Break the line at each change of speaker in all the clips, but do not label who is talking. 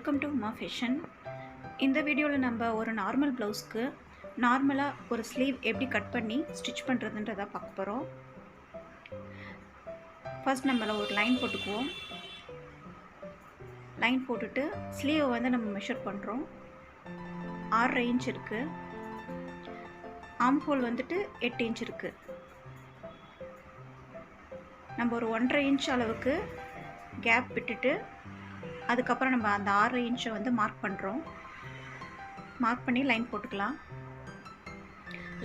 Welcome to Uma fashion. இந்த வீடியோவில் நம்ம ஒரு நார்மல் ப்ளவுஸ்க்கு நார்மலாக ஒரு ஸ்லீவ் எப்படி கட் பண்ணி ஸ்டிச் பண்ணுறதுன்றதை பார்க்க போகிறோம். ஃபர்ஸ்ட் நம்மள ஒரு லைன் போட்டுக்குவோம். லைன் போட்டுட்டு ஸ்லீவை வந்து நம்ம மெஷர் பண்ணுறோம். 6.5 இன்ச் இருக்குது. ஆர்ம் ஹோல் வந்துட்டு 8 இன்ச் இருக்குது. நம்ம ஒரு 1.5 இன்ச் அளவுக்கு கேப் விட்டுட்டு அதுக்கப்புறம் நம்ம அந்த 6 இன்ச்சை வந்து மார்க் பண்ணுறோம். மார்க் பண்ணி லைன் போட்டுக்கலாம்.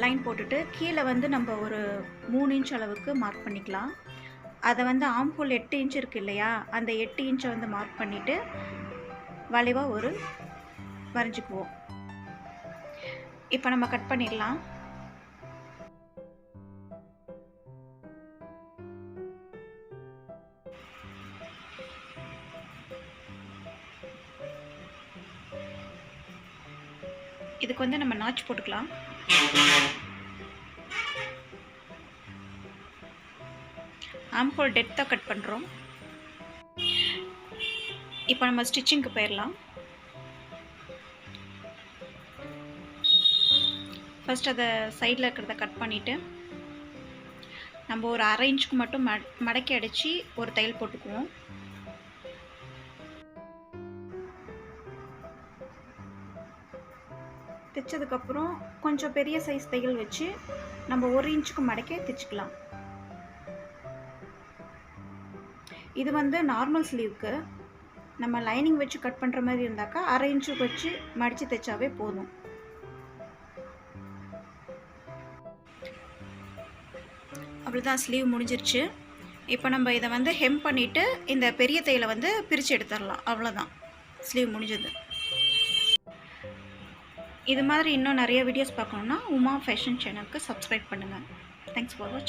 லைன் போட்டுட்டு கீழே வந்து நம்ம ஒரு 3 இன்ச் அளவுக்கு மார்க் பண்ணிக்கலாம். அதை வந்து ஆர்ம் ஹோல் 8 இன்ச் இருக்குது இல்லையா, அந்த 8 இன்ச்சை வந்து மார்க் பண்ணிவிட்டு வளைவாக ஒரு வரைஞ்சிக்குவோம். இப்போ நம்ம கட் பண்ணிடலாம். இதுக்கு வந்து நம்ம நாச் போட்டுக்கலாம். ஆர்ம் ஹோல் டெப்த்தாக கட் பண்ணுறோம். இப்போ நம்ம ஸ்டிச்சிங்க்கு போயிடலாம். ஃபர்ஸ்ட் அதை சைடில் இருக்கிறத கட் பண்ணிவிட்டு நம்ம ஒரு 1/2 இன்ச்சுக்கு மட்டும் மடக்கி அடித்து ஒரு தையல் போட்டுக்குவோம். தைச்சதுக்கப்புறம் கொஞ்சம் பெரிய சைஸ் தையல் வச்சு நம்ம 1 இன்ச்சுக்கு மடக்கி தைச்சிக்கலாம். இது வந்து நார்மல் ஸ்லீவுக்கு. நம்ம லைனிங் வச்சு கட் பண்ணுற மாதிரி இருந்தாக்கா 1/2 இன்ச்சுக்கு வச்சு மடித்து தைச்சாவே போதும். அவ்வளோதான், ஸ்லீவ் முடிஞ்சிருச்சு. இப்போ நம்ம இதை வந்து ஹெம் பண்ணிவிட்டு இந்த பெரிய தையலை வந்து பிரித்து எடுத்துடலாம். அவ்வளோதான், ஸ்லீவ் முடிஞ்சது. இது மாதிரி இன்னும் நிறைய வீடியோஸ் பார்க்கணுன்னா உமா ஃபேஷன் சேனலுக்கு சப்ஸ்கிரைப் பண்ணுங்கள். தேங்க்ஸ் ஃபார் வாட்சிங்.